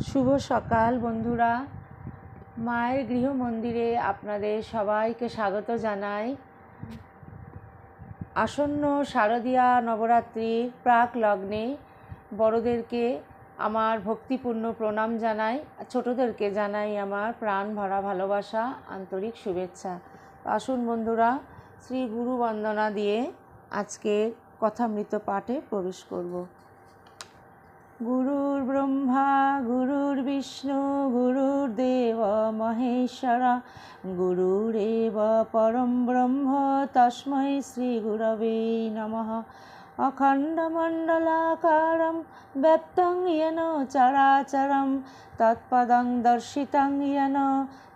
শুভ সকাল বন্ধুরা। মায়ের গৃহ মন্দিরে আপনাদের সবাইকে স্বাগত জানাই। আসন্ন শারদীয়া নবরাত্রির প্রাক লগ্নে বড়দেরকে আমার ভক্তিপূর্ণ প্রণাম জানাই, ছোটদেরকে জানাই আমার প্রাণ ভরা ভালোবাসা, আন্তরিক শুভেচ্ছা। আসুন বন্ধুরা, শ্রী গুরু বন্দনা দিয়ে আজকের কথামৃত পাঠে প্রবেশ করব। গুরুর ব্রহ্মা গুরুর্বিষ্ণু গুরুর্দেব মহেশ্বর গুরুরেব পরম ব্রহ্ম তস্मै শ্রী গুরবে নমঃ। অখণ্ডমণ্ডলাকারং ব্যক্তং येन চরাচরং তৎপদং দর্শিতং येन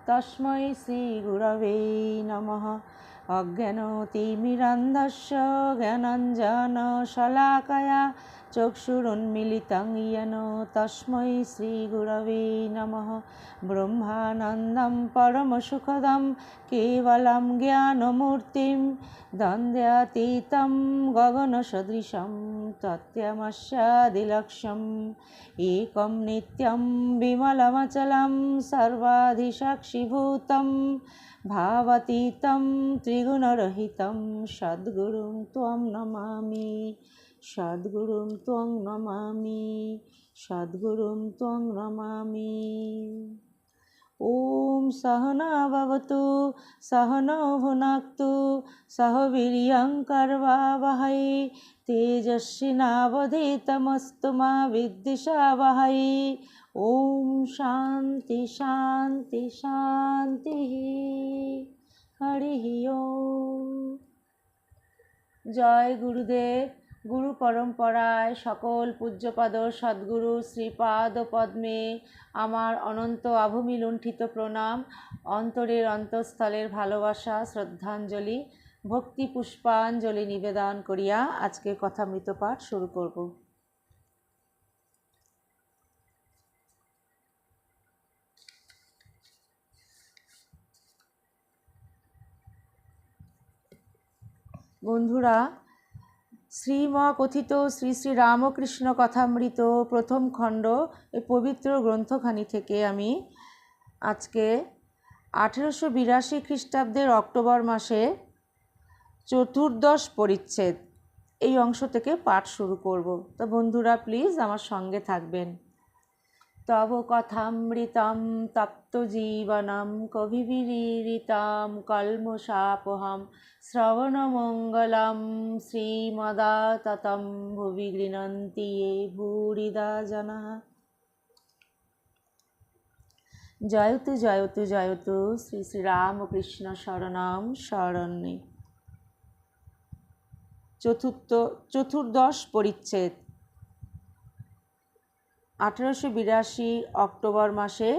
তস্मै শ্রী গুরবে নমঃ। অজ্ঞানতিমিরান্ধস্য জ্ঞানাঞ্জনশলাকয়া চক্ষুরুন্মিলিतं येन তস্मै শ্রী গুরবে নমঃ। ব্রহ্মানন্দং পরমসুখদং কেবলং জ্ঞানমূর্তিং দ্বন্দ্বাতীतं গগনসদৃশং তত্ত্বমস্যাদিলক্ষ্যम् একং নিত্যং বিমলমচলং সর্বাধিসাক্ষিভূतं ভাবাতীतं ত্রিগুণরহিतं সদ্গুরুং ত্বং নমামি, সদ্গুরুং ত্বং নমামি, সদ্গুরুং ত্বং নমামি। ওম সহনা ভবতু সহনৌ ভুনাক্তু সহ বীর্যং কর্বাবহৈ তেজস্বিনাবধীতমস্তু মা বিদ্বিষাবহৈ। ওম শান্তি শান্তি শান্তি। হরি ওম। জয় গুরুদেব। গুরু পরম্পরায় সকল পূজ্যপাদ সদ্গুরু শ্রীপাদ পদ্মে আমার অনন্ত আভূমি লুণ্ঠিত প্রণাম, অন্তরের অন্তঃস্থলের ভালোবাসা, শ্রদ্ধাঞ্জলি, ভক্তি পুষ্পাঞ্জলি নিবেদন করিয়া আজকে কথামৃত পাঠ শুরু করব। বন্ধুরা, শ্রীমকথিত শ্রী শ্রী রামকৃষ্ণ কথামৃত প্রথম খণ্ড এই পবিত্র গ্রন্থখানি থেকে আমি আজকে 1882 খ্রিস্টাব্দের অক্টোবর মাসে চতুর্দশ পরিচ্ছেদ এই অংশ থেকে পাঠ শুরু করব। তো বন্ধুরা প্লিজ আমার সঙ্গে থাকবেন। তব কথামৃতম তপ্ত জীবনম কবিবিরীরিতাম কল্মষাপহম শ্রবণমঙ্গলম শ্রীমদাততম ভুবি গৃণন্তি ये ভূরিদা জনাঃ। জয়তু জয়তু জয়তু শ্রী শ্রী রামকৃষ্ণ শরণম শরণ্যে। চতুর্দশ পরিচ্ছেদ 1882 অক্টোবর মাসে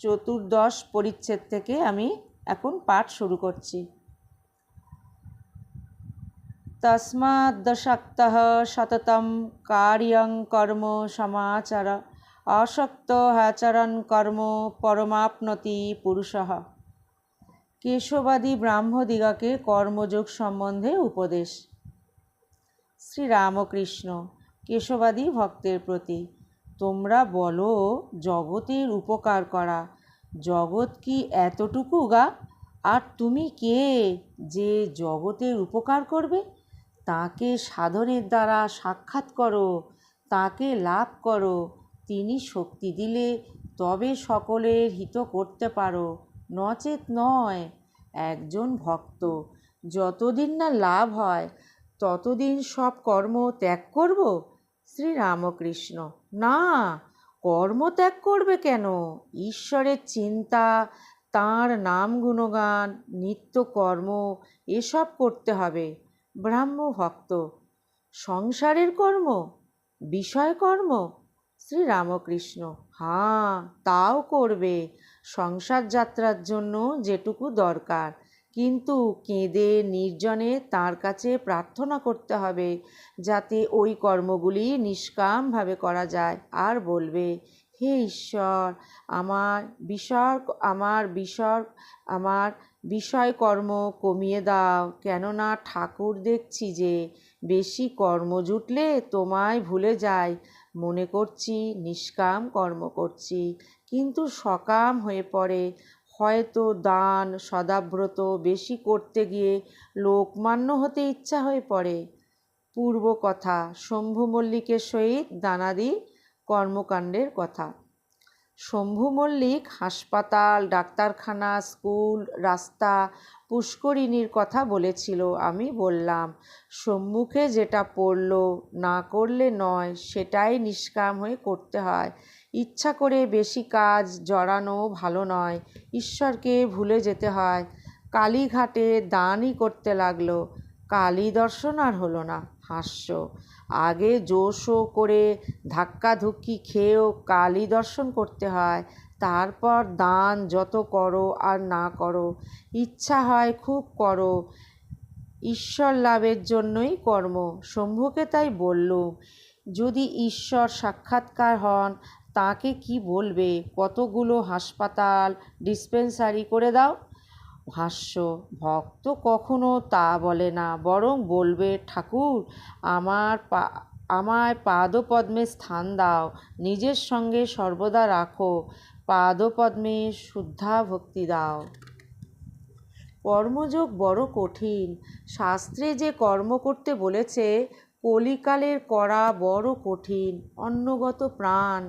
চতুর্দশ পরিচ্ছেদ থেকে আমি এখন পাঠ শুরু করছি। তস্মাদ্দশক্তঃ সততম কার্যং কর্ম সমাচর আসক্ত আচরণ কর্ম পরমাপ্নতি পুরুষঃ। কেশবাদী ব্রাহ্মদিগকে কর্মযোগ সম্বন্ধে উপদেশ। শ্রীরামকৃষ্ণ কেশবাদী ভক্তের প্রতি। তোমরা বলো জগতের উপকার করা, জগৎ কি এতটুকু গা? আর তুমি কে যে জগতের উপকার করবে? তাকে সাধনের দ্বারা সাক্ষাৎ করো, তাকে লাভ করো। তিনি শক্তি দিলে তবে সকলের হিত করতে পারো, নচেত নয়। একজন ভক্ত যতদিন না লাভ হয় ততদিন সব কর্ম ত্যাগ করব? শ্রীরামকৃষ্ণ না, কর্ম ত্যাগ করবে কেন? ঈশ্বরের চিন্তা, তাঁর নাম গুণগান, নিত্য কর্ম এসব করতে হবে। ব্রাহ্মভক্ত সংসারের কর্ম, বিষয় কর্ম? শ্রীরামকৃষ্ণ হ্যাঁ, তাও করবে, সংসার যাত্রার জন্য যেটুকু দরকার। কিন্তু কেঁদে নির্জনে তাঁর কাছে প্রার্থনা করতে হবে যাতে ওই কর্মগুলি নিষ্কামভাবে করা যায়। আর বলবে, হে ঈশ্বর, আমার বিষয় কর্ম কমিয়ে দাও, কেননা ঠাকুর দেখছি যে বেশি কর্ম জুটলে তোমায় ভুলে যায়, মনে করছি নিষ্কাম কর্ম করছি, কিন্তু সকাম হয়ে পড়ে। হয়তো দান সদাব্রত বেশি করতে গিয়ে লোকমান্য হতে ইচ্ছা হয়ে পড়ে। পূর্ব কথা, শম্ভু মল্লিকের সহিত দানাদি কর্মকাণ্ডের কথা। শম্ভু মল্লিক হাসপাতাল, ডাক্তারখানা, স্কুল, রাস্তা, পুষ্করিণীর কথা বলেছিল। আমি বললাম, সম্মুখে যেটা পড়ল, না করলে নয়, সেটাই নিষ্কাম হয়ে করতে হয়। ইচ্ছা করে বেশি কাজ জড়ানো ভালো নয়, ঈশ্বরকে ভুলে যেতে হয়। কালীঘাটে দানই করতে লাগলো, কালী দর্শন আর হলো না। হাস্য। আগে জোশো করে ধাক্কাধুক্কি খেয়েও কালী দর্শন করতে হয়, তারপর দান যত করো আর না করো, ইচ্ছা হয় খুব করো, ঈশ্বর লাভের জন্যই কর্ম। শম্ভুকে তাই বললুম, যদি ঈশ্বর সাক্ষাৎকার হন তাকে কি বলবে, কতগুলো হাসপাতাল ডিসপেন্সারি করে দাও। ভাষ্য। ভক্ত কখনো তা বলে না, বরং বলবে, ঠাকুর আমায় পাদপদ্মে স্থান দাও, নিজের সঙ্গে সর্বদা রাখো, পাদপদ্মে শুদ্ধা ভক্তি দাও। কর্মযোগ বড় কঠিন। শাস্ত্রে যে কর্ম করতে বলেছে, কলিকালের করা বড় কঠিন। অন্নগত প্রাণ,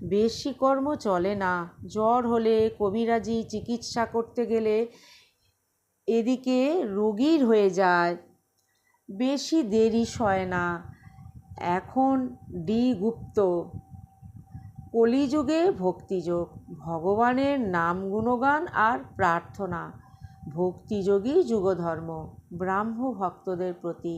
বেশি কর্ম চলে না। জ্বর হলে কবিরাজি চিকিৎসা করতে গেলে এদিকে রোগীর হয়ে যায়, বেশি দেরি সয় না। এখন ডি গুপ্ত। কলিযুগে ভক্তিযোগ, ভগবানের নাম গুণগান আর প্রার্থনা। ভক্তিযোগই যুগধর্ম। ব্রাহ্ম ভক্তদের প্রতি,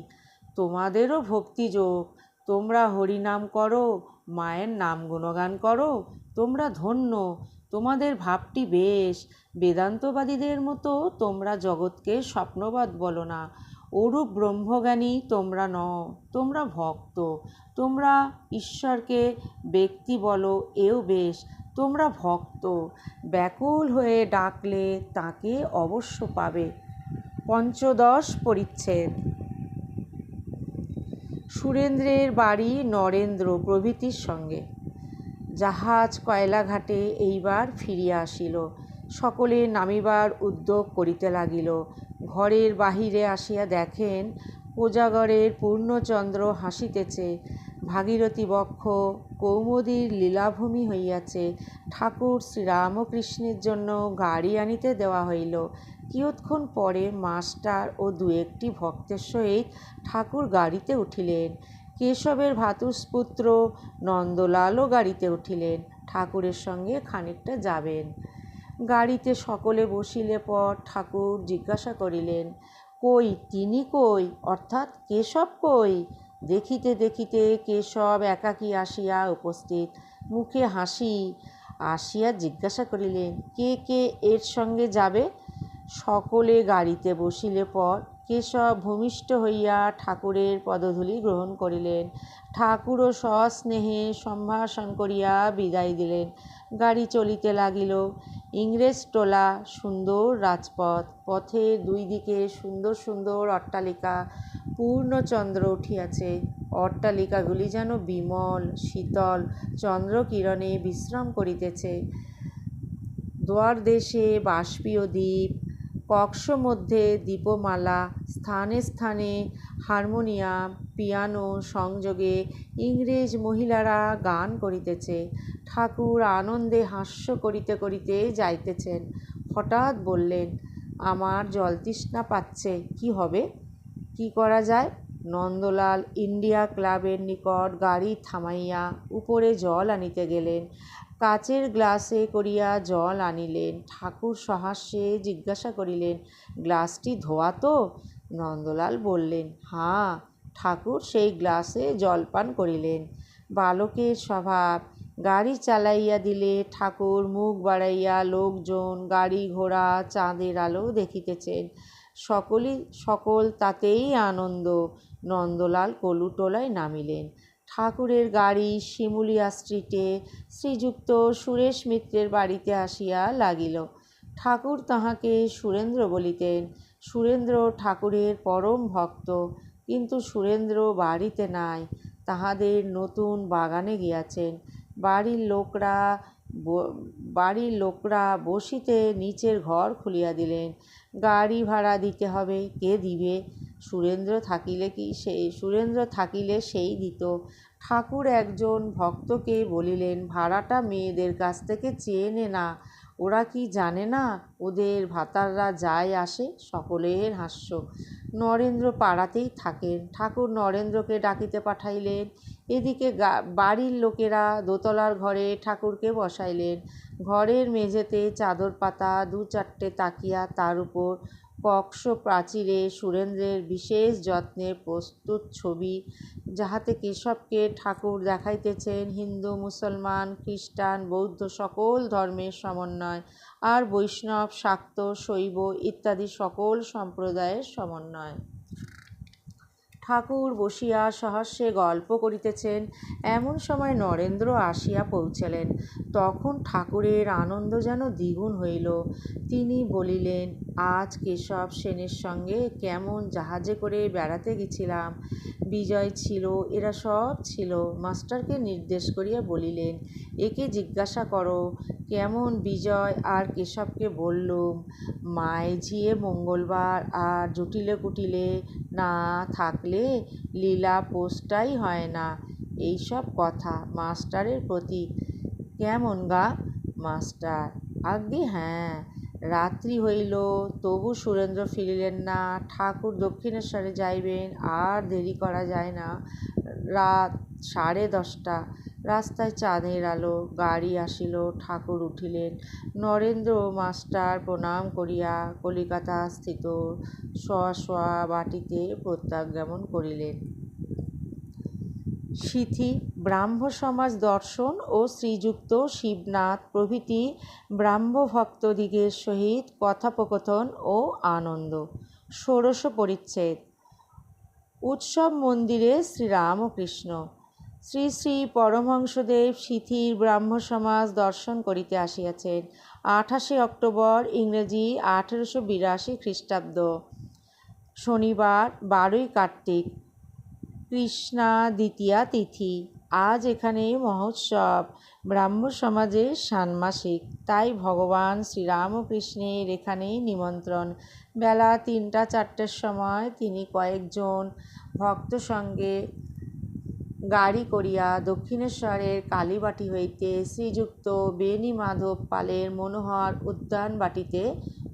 তোমাদেরও ভক্তিযোগ। তোমরা হরিনাম করো, মায়ের নাম গুণগান করো, তোমরা ধন্য, তোমাদের ভাবটি বেশ। বেদান্তবাদীদের মতো তোমরা জগৎকে স্বপ্নবাদ বলো না। ওরূপ ব্রহ্মজ্ঞানী তোমরা নও, তোমরা ভক্ত। তোমরা ঈশ্বরকে ব্যক্তি বলো, এও বেশ, তোমরা ভক্ত। ব্যাকুল হয়ে ডাকলে তাকে অবশ্য পাবে। পঞ্চদশ পরিচ্ছেদ। সুরেন্দ্রের বাড়ি নরেন্দ্র প্রভৃতির সঙ্গে। জাহাজ কয়লাঘাটে এইবার ফিরিয়া আসিল। সকলে নামিবার উদ্যোগ করিতে লাগিল। ঘরের বাহিরে আসিয়া দেখেন, কোজাগরের পূর্ণচন্দ্র হাসিতেছে। ভাগীরথী বক্ষ কৌমুদীর লীলাভূমি হইয়াছে। ঠাকুর শ্রীরামকৃষ্ণের জন্য গাড়ি আনিতে দেওয়া হইল। কিয়ৎক্ষণ পরে মাস্টার ও দু একটি ভক্তের সহিত ঠাকুর গাড়িতে উঠিলেন। কেশবের ভ্রাতুষ্পুত্র নন্দলালও গাড়িতে উঠিলেন, ঠাকুরের সঙ্গে খানিকটা যাবেন। গাড়িতে সকলে বসিলে পর ঠাকুর জিজ্ঞাসা করিলেন, কই তিনি কই, অর্থাৎ কেশব কই? দেখিতে দেখিতে কেশব একাকী আসিয়া উপস্থিত, মুখে হাসি। আসিয়া জিজ্ঞাসা করিলেন, কে কে এর সঙ্গে যাবে? সকলে গাড়িতে বসিলে পর কেশব ভূমিষ্ঠ হইয়া ঠাকুরের পদধূলি গ্রহণ করিলেন। ঠাকুরও সস্নেহে সম্ভাষণ করিয়া বিদায় দিলেন। গাড়ি চলিতে লাগিল। ইংরেজটোলা, সুন্দর রাজপথ, পথের দুই দিকে সুন্দর সুন্দর অট্টালিকা। পূর্ণচন্দ্র উঠিয়াছে। অট্টালিকাগুলি যেন বিমল শীতল চন্দ্রকিরণে বিশ্রাম করিতেছে। দ্বারদেশে বাষ্পীয় দ্বীপ, কক্ষ মধ্যে দীপমালা, স্থানে স্থানে হারমোনিয়াম, পিয়ানো সংযোগে ইংরেজ মহিলারা গান করিতেছে। ঠাকুর আনন্দে হাস্য করিতে করিতে যাইতেছেন। হঠাৎ বললেন, আমার জলতৃষ্ণা পাচ্ছে, কি হবে, কি করা যায়? নন্দলাল ইন্ডিয়া ক্লাবের নিকট গাড়ি থামাইয়া উপরে জল আনিতে গেলেন। কাচের গ্লাসে করিয়া জল আনিলেন। ঠাকুর সহাস্যে জিজ্ঞাসা করিলেন, গ্লাসটি ধোয়া তো? নন্দলাল বললেন, হাঁ। ঠাকুর সেই গ্লাসে জলপান করিলেন। বালকের স্বভাব। গাড়ি চালাইয়া দিলে ঠাকুর মুখ বাড়াইয়া লোকজন, গাড়ি ঘোড়া, চাঁদের আলো দেখিতেছেন। সকল তাতেই আনন্দ। নন্দলাল কলুটোলায় নামিলেন। ঠাকুরের গাড়ি শিমুলিয়া স্ট্রিটে শ্রীযুক্ত সুরেশ মিত্রের বাড়িতে আসিয়া লাগিল। ঠাকুর তাহাকে সুরেন্দ্র বলিতেন। সুরেন্দ্র ঠাকুরের পরম ভক্ত, কিন্তু সুরেন্দ্র বাড়িতে নাই। তাহাদের নতুন বাগানে গিয়াছেন। বাড়ির লোকরা বসিতে নিচের ঘর খুলিয়া দিলেন। গাড়ি ভাড়া দিতে হবে, কে দিবে? সুরেন্দ্র থাকিলে সেই দিত। ঠাকুর একজন ভক্তকে বলিলেন, ভাড়াটা মেয়েদের কাছ থেকে চেয়ে নে না, ওরা কি জানে না ওদের ভাতাররা যায় আসে? সকলের হাস্য। নরেন্দ্র পাড়াতেই থাকেন। ঠাকুর নরেন্দ্রকে ডাকিতে পাঠাইলেন। এদিকে বাড়ির লোকেরা দোতলার ঘরে ঠাকুরকে বসাইলেন। ঘরের মেঝেতে চাদর পাতা, 2-4টে তাকিয়া, তার উপর কক্ষ প্রাচীরে সুরেন্দ্রের বিশেষ যত্নে প্রস্তুত ছবি, যাহাতে কেশবকে ঠাকুর দেখাইতেছেন হিন্দু, মুসলমান, খ্রিস্টান, বৌদ্ধ সকল ধর্মের সমন্বয়, আর বৈষ্ণব, শাক্ত, শৈব ইত্যাদি সকল সম্প্রদায়ের সমন্বয়। ঠাকুর বসিয়া সহাস্যে গল্প করিতেছেন। এমন সময় নরেন্দ্র আসিয়া পৌঁছালেন। তখন ঠাকুরের আনন্দ যেন দ্বিগুণ হইল। তিনি বলিলেন, আজ কেশব সেনের সঙ্গে কেমন জাহাজে করে বেড়াতে গেছিলাম। বিজয় ছিল, এরা সব ছিল। মাস্টারকে নির্দেশ করিয়া বলিলেন, একে জিজ্ঞাসা করো কেমন। বিজয় আর কেশবকে বললুম, মাঝিয়ে মঙ্গলবার আর জটিলে কুটিলে না থাকলে লীলা পোস্টাই হয় না, এইসব কথা মাস্টারের প্রতি। কেমন গা? মাস্টার, আজ্ঞে হ্যাঁ। রাত্রি হইল, তবু সুরেন্দ্র ফিরিলেন না। ঠাকুর দক্ষিণেশ্বরে যাইবেন, আর দেরি করা যায় না। রাত 10:30। রাস্তায় চাঁদের আলো। গাড়ি আসিল। ঠাকুর উঠিলেন। নরেন্দ্র মাস্টার প্রণাম করিয়া কলিকাতাস্থিত স্ব বাটিতে প্রত্যাগমন করিলেন। সিথি ব্রাহ্মসমাজ দর্শন ও শ্রীযুক্ত শিবনাথ প্রভৃতি ব্রাহ্মভক্তদিগের সহিত কথোপকথন ও আনন্দ। ষোড়শ পরিচ্ছেদ। উৎসব মন্দিরে শ্রীরামকৃষ্ণ। শ্রী শ্রী পরমহংসদেব সিথির ব্রাহ্মসমাজ দর্শন করিতে আসিয়াছেন। 28 অক্টোবর, ইংরেজি 1882 খ্রিস্টাব্দ, শনিবার, 12ই কার্তিক, কৃষ্ণা দ্বিতীয়া তিথি। আজ এখানে মহোৎসব, ব্রাহ্মসমাজের ষান্মাসিক, তাই ভগবান শ্রীরামকৃষ্ণের এখানেই নিমন্ত্রণ। বেলা 3টা-4টের সময় তিনি কয়েকজন ভক্ত সঙ্গে গাড়ি করিয়া দক্ষিণেশ্বরের কালীবাটি হইতে শ্রীযুক্ত বেণীমাধব পালের মনোহর উদ্যানবাটিতে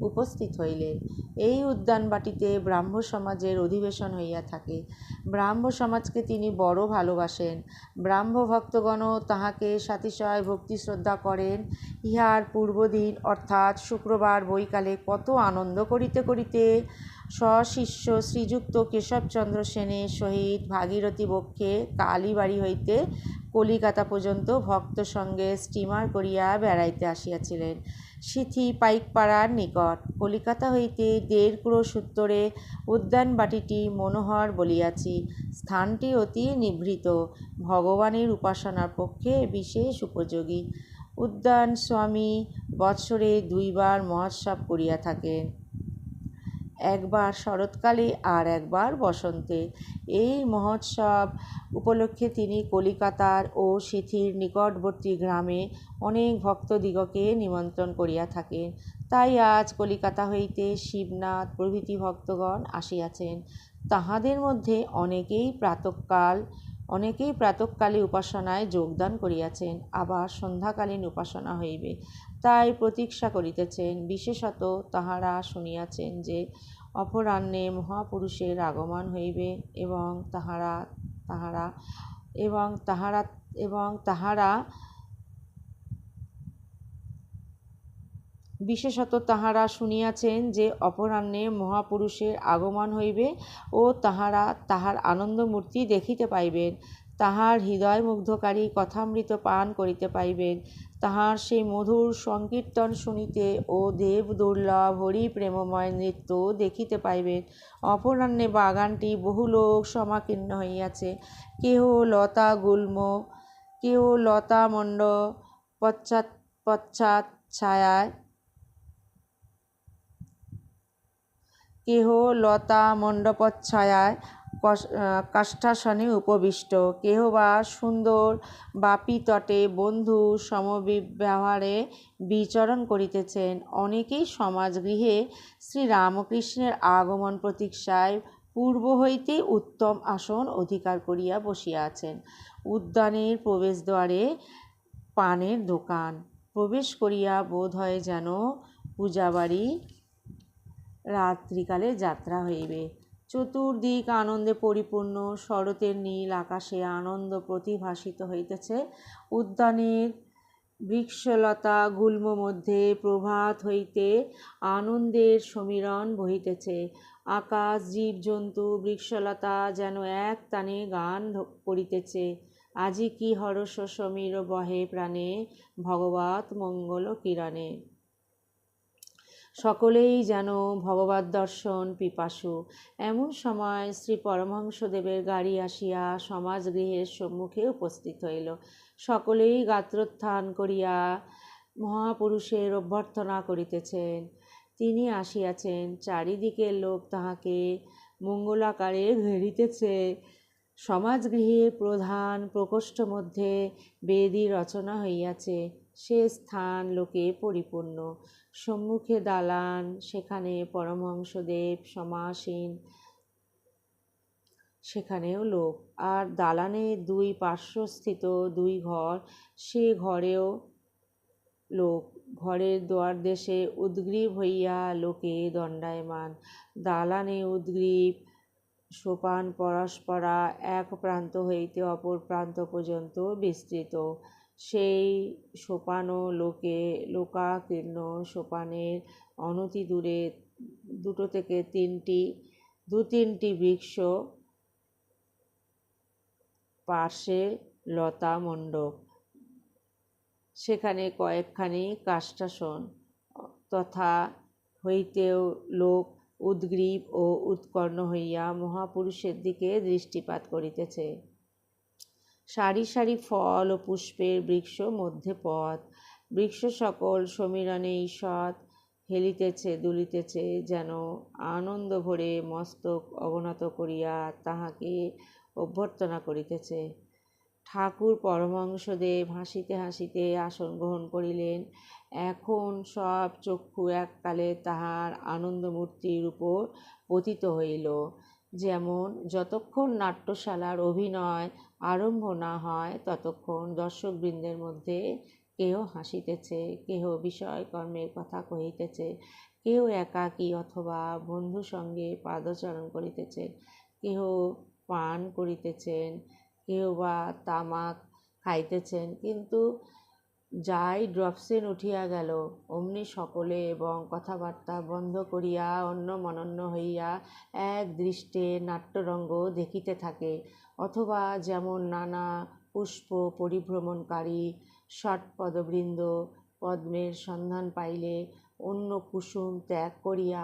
উপস্থিত হইলেন। এই উদ্যানবাটিতে ব্রাহ্মসমাজের অধিবেশন হইয়া থাকে। ব্রাহ্মসমাজকে তিনি বড় ভালোবাসেন। ব্রাহ্মভক্তগণও তাঁহাকে সাতিশয় ভক্তি শ্রদ্ধা করেন। ইহার পূর্বদিন অর্থাৎ শুক্রবার বৈকালে কত আনন্দ করিতে করিতে স্বশিষ্য শ্রীযুক্ত কেশবচন্দ্র সেনের সহিত ভাগীরথী বক্ষে কালীবাড়ি হইতে কলিকাতা পর্যন্ত ভক্ত সঙ্গে স্টিমার করিয়া বেড়াইতে আসিয়াছিলেন। সিথি পাইকপাড়ার নিকট। কলিকাতা হইতে 1.5 ক্রোশ উত্তরে উদ্যানবাটিটি মনোহর বলিয়াছি। স্থানটি অতি নিভৃত, ভগবানের উপাসনার পক্ষে বিশেষ উপযোগী। উদ্যান স্বামী বৎসরে 2 বার মহোৎসব করিয়া থাকেন, একবার শরৎকালে আর একবার বসন্তে। এই মহোৎসব উপলক্ষে তিনি কলিকাতার ও সিথির নিকটবর্তী গ্রামে অনেক ভক্তদিগকে নিমন্ত্রণ করিয়া থাকেন। তাই আজ কলিকাতা হইতে শিবনাথ প্রভৃতি ভক্তগণ আসিয়াছেন। তাহাদের মধ্যে অনেকেই প্রাতঃকালে উপাসনায় যোগদান করিয়াছেন, আবার সন্ধ্যাকালীন উপাসনা হইবে, তাই প্রতীক্ষা করিতেছেন। বিশেষত তাহারা শুনিয়াছেন যে অপরাহ্নে মহাপুরুষের আগমন হইবে এবং তাহারা তাহার আনন্দমূর্তি দেখিতে পাইবেন, তাহার হৃদয়মুগ্ধকারী কথামৃত পান করিতে পাইবেন, তাহার সেই মধুর সংকীর্তন শুনিতে ও দেবদুর্লভ হরিপ্রেমময় নৃত্য দেখিতে পাইবেন। অপরাহ্নে বাগানটি বহু লোক সমাকীর্ণ হইয়াছে। কেহ লতাগুল্ম, কেহ লতা মণ্ডপচ্ছায়ায়, কাষ্ঠাসনে উপবিষ্ট, কেহ বা সুন্দর বাপি তটে বন্ধু সমব্যবহারে বিচরণ করিতেছেন। অনেকেই সমাজগৃহে শ্রীরামকৃষ্ণের আগমন প্রতীক্ষায় পূর্ব হইতে উত্তম আসন অধিকার করিয়া বসিয়া আছেন। উদ্যানের প্রবেশদ্বারে পানের দোকান প্রবেশ করিয়া বোধ হয় যেন পূজাবাড়ি রাত্রিকালে যাত্রা হইবে। চতুর্দিক আনন্দে পরিপূর্ণ, শরতের নীল আকাশে আনন্দ প্রতিভাসিত হইতেছে। উদ্যানের বৃক্ষলতা গুল্ম মধ্যে প্রভাত হইতে আনন্দের সমীরণ বহিতেছে। আকাশ, জীবজন্তু, বৃক্ষলতা যেন এক তানে গান করিতেছে। আজি কি হর্ষ সমীর বহে প্রাণে, ভগবৎ মঙ্গল কিরণে। সকলেই যেন ভগবৎ দর্শন পিপাসু। এমন সময় শ্রী পরমহংসদেবের গাড়ি আসিয়া সমাজগৃহের সম্মুখে উপস্থিত হইল। সকলেই গাত্রোত্থান করিয়া মহাপুরুষের অভ্যর্থনা করিতেছেন। তিনি আসিয়াছেন, চারিদিকের লোক তাহাকে মঙ্গলাকারে ঘেরিতেছে। সমাজগৃহের প্রধান প্রকোষ্ঠ মধ্যে বেদী রচনা হইয়াছে, সে স্থান লোকে পরিপূর্ণ। সম্মুখে দালান, সেখানে পরমহংসদেব সমাসীন, সেখানেও লোক। আর দালানের দুই পার্শ্বস্থিত দুই ঘর, সে ঘরেও লোক। ঘরের দ্বারদেশে উদ্গ্রীব হইয়া লোকে দণ্ডায়মান। দালানে উদ্গ্রীব সোপান পরস্পরা এক প্রান্ত হইতে অপর প্রান্ত পর্যন্ত বিস্তৃত। সেই সোপানও লোকাকীর্ণ। সোপানের অনতি দূরে দু তিনটি বৃক্ষ, পার্শ্বে লতা মণ্ডপ, সেখানে কয়েকখানি কাষ্ঠাসন, তথা হইতেও লোক উদ্গ্রীব ও উৎকর্ণ হইয়া মহাপুরুষের দিকে দৃষ্টিপাত করিতেছে। সারি সারি ফল ও পুষ্পের বৃক্ষ, মধ্যে পথ। বৃক্ষ সকল সমীরণে ঈষৎ হেলিতেছে দুলিতেছে, যেন আনন্দ ভরে মস্তক অবনত করিয়া তাহাকে অভ্যর্থনা করিতেছে। ঠাকুর পরমহংসদেব হাসিতে হাসিতে আসন গ্রহণ করিলেন। এখন সব চক্ষু এককালে তাহার আনন্দমূর্তির উপর পতিত হইল। যেমন যতক্ষণ নাট্যশালার অভিনয় আরম্ভ না হয় ততক্ষণ দর্শকবৃন্দের মধ্যে কেহ হাসিতেছে, কেহ বিষয়কর্মের কথা কহিতেছে, কেহ একাকী অথবা বন্ধু সঙ্গে পাদচরণ করিতেছেন, কেহ পান করিতেছেন, কেহ বা তামাক খাইতেছেন। কিন্তু যাই ড্রপসিন উঠিয়া গেল, অমনি সকলে এবং কথাবার্তা বন্ধ করিয়া অন্যমনস্ক হইয়া এক দৃষ্টে নাট্যরঙ্গ দেখিতে থাকে। অথবা যেমন নানা পুষ্প পরিভ্রমণকারী ষটপদবৃন্দ পদ্মের সন্ধান পাইলে অন্য কুসুম ত্যাগ করিয়া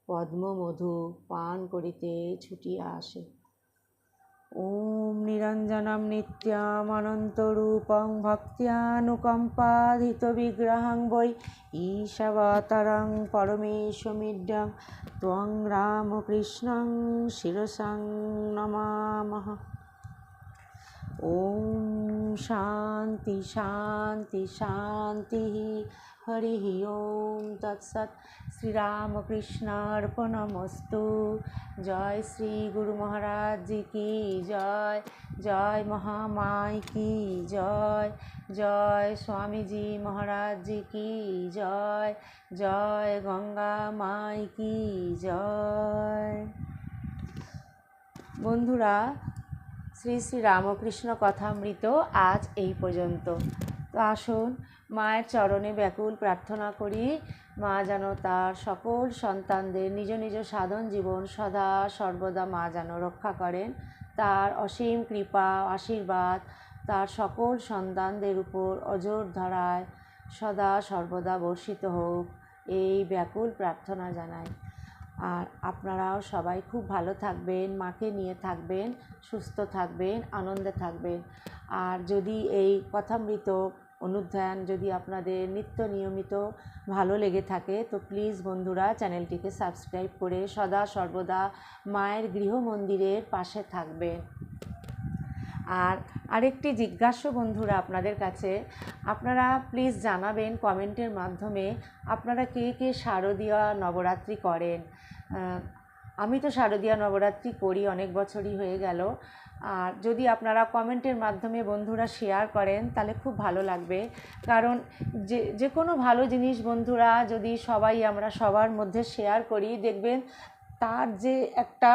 পদ্মমধু পান করিতে ছুটিয়া আসে। ওম নিরঞ্জনম নিত্যম অনন্তরূপং ভক্ত্যানুকম্পাধিতবিগ্রহং বৈ ঈশাবতারং পরমেশমিড্যং ত্বং রামকৃষ্ণং শিরসাং নমামঃ। ওম শান্তি শান্তি শান্তি। হরি ওম তৎসৎ। শ্রীরামকৃষ্ণার্পণমস্তু। জয় শ্রী গুরু মহারাজ জি কি জয়। জয় মহামাই কি জয়। জয় স্বামীজি মহারাজ জি কি জয়। জয় গঙ্গা মাই কি জয়। বন্ধুরা, শ্রী শ্রী রামকৃষ্ণ কথামৃত আজ এই পর্যন্ত। তো আসুন মায়ের চরণে ব্যাকুল প্রার্থনা করি, মা যেন তার সকল সন্তানদের নিজ নিজ সাধন জীবন সদা সর্বদা মা যেন রক্ষা করেন। তার অসীম কৃপা আশীর্বাদ তার সকল সন্তানদের উপর অজর ধারায় সদা সর্বদা বর্ষিত হোক, এই ব্যাকুল প্রার্থনা জানাই। আর আপনারাও সবাই খুব ভালো থাকবেন, মাকে নিয়ে থাকবেন, সুস্থ থাকবেন, আনন্দে থাকবেন। আর যদি এই কথামৃত অনুধ্যান যদি আপনাদের নিত্য নিয়মিত ভালো লেগে থাকে তো প্লিজ বন্ধুরা চ্যানেলটিকে সাবস্ক্রাইব করে সদা সর্বদা মায়ের গৃহমন্দিরের পাশে থাকবেন। আর আরেকটি জিজ্ঞাসা বন্ধুরা আপনাদের কাছে, আপনারা প্লিজ জানাবেন কমেন্টের মাধ্যমে আপনারা কে কে শারদীয়া নবরাত্রি করেন। আমি তো শারদীয়া নবরাত্রি করি, অনেক বছরই হয়ে গেল। আর যদি আপনারা কমেন্টের মাধ্যমে বন্ধুরা শেয়ার করেন তাহলে খুব ভালো লাগবে, কারণ যে কোনো ভালো জিনিস বন্ধুরা যদি সবাই আমরা সবার মধ্যে শেয়ার করি, দেখবেন তার যে একটা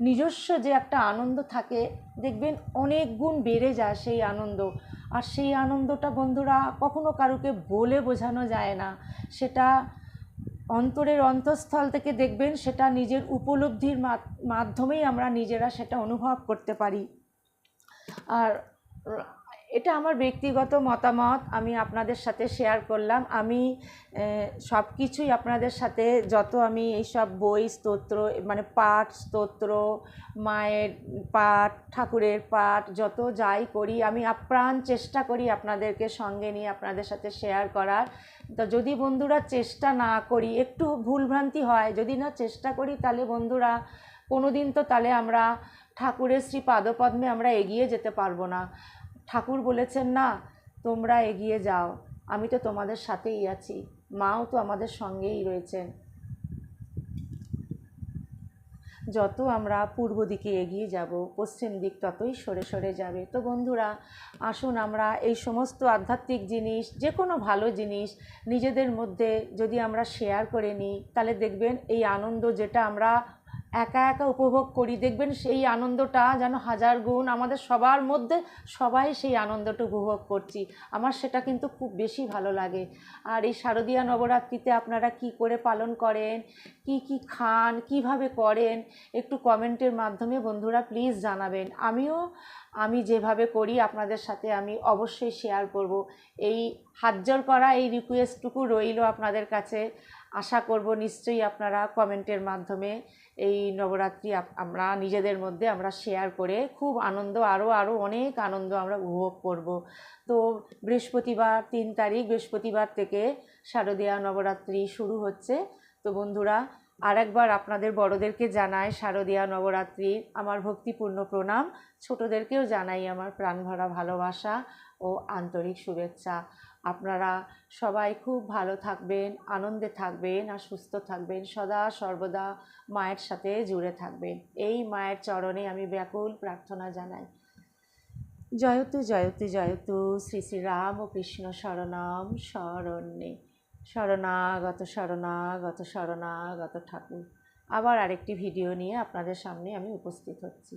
নিজস্ব যে একটা আনন্দ থাকে, দেখবেন অনেক গুণ বেড়ে যায় সেই আনন্দ। আর সেই আনন্দটা বন্ধুরা কখনো কারুকে বলে বোঝানো যায় না, সেটা অন্তরের অন্তঃস্থল থেকে দেখবেন সেটা নিজের উপলব্ধির মাধ্যমেই আমরা নিজেরা সেটা অনুভব করতে পারি। আর এটা আমার ব্যক্তিগত মতামত, আমি আপনাদের সাথে শেয়ার করলাম। আমি সব কিছুই আপনাদের সাথে, যত আমি এইসব বই স্তোত্র মানে পাঠ স্তোত্র, মায়ের পাঠ, ঠাকুরের পাঠ যত যাই করি, আমি আপ্রাণ চেষ্টা করি আপনাদেরকে সঙ্গে নিয়ে আপনাদের সাথে শেয়ার করার। তো যদি বন্ধুরা চেষ্টা না করি, একটু ভুলভ্রান্তি হয়, যদি না চেষ্টা করি তাহলে বন্ধুরা কোনো দিন তো তাহলে আমরা ঠাকুরের শ্রী পাদপদ্মে আমরা এগিয়ে যেতে পারবো না। ঠাকুর বলেছেন না, তোমরা এগিয়ে যাও, আমি তো তোমাদের সাথেই আছি, মাও তো আমাদের সঙ্গেই রয়েছেন। যত আমরা পূর্ব দিকে এগিয়ে যাব, পশ্চিম দিক ততই সরে সরে যাবে। তো বন্ধুরা আসুন আমরা এই সমস্ত আধ্যাত্মিক জিনিস, যে কোনো ভালো জিনিস নিজেদের মধ্যে যদি আমরা শেয়ার করে নিই, তাহলে দেখবেন এই আনন্দ যেটা আমরা একা একা উপভোগ করি, দেখবেন সেই আনন্দটা যেন হাজার গুণ আমাদের সবার মধ্যে, সবাই সেই আনন্দটা উপভোগ করছি। আমার সেটা কিন্তু খুব বেশি ভালো লাগে। আর এই শারদীয়া নবরাত্রিতে আপনারা কি করে পালন করেন, কি কি খান, কিভাবে করেন, একটু কমেন্টের মাধ্যমে বন্ধুরা প্লিজ জানাবেন। আমি যেভাবে করি আপনাদের সাথে আমি অবশ্যই শেয়ার করব। এই হাত জোড় করা এই রিকোয়েস্টটুকু রইল আপনাদের কাছে। আশা করব নিশ্চয়ই আপনারা কমেন্টের মাধ্যমে এই নবরাত্রি আমরা নিজেদের মধ্যে আমরা শেয়ার করে খুব আনন্দ, আরও অনেক আনন্দ আমরা উপভোগ করব। তো বৃহস্পতিবার 3 তারিখ বৃহস্পতিবার থেকে শারদীয়া নবরাত্রি শুরু হচ্ছে। তো বন্ধুরা আরেকবার আপনাদের বড়দেরকে জানাই শারদীয়া নবরাত্রির আমার ভক্তিপূর্ণ প্রণাম, ছোটদেরকেও জানাই আমার প্রাণভরা ভালোবাসা ও আন্তরিক শুভেচ্ছা। আপনারা সবাই খুব ভালো থাকবেন, আনন্দে থাকবেন আর সুস্থ থাকবেন, সদা সর্বদা মায়ের সাথে জুড়ে থাকবেন, এই মায়ের চরণে আমি ব্যাকুল প্রার্থনা জানাই। জয়তু জয়তু জয়তু শ্রী শ্রী রাম ও কৃষ্ণ শরণম শরণ্যে, শরণাগত শরণাগত শরণাগত ঠাকুর। আবার আরেকটি ভিডিও নিয়ে আপনাদের সামনে আমি উপস্থিত হচ্ছি।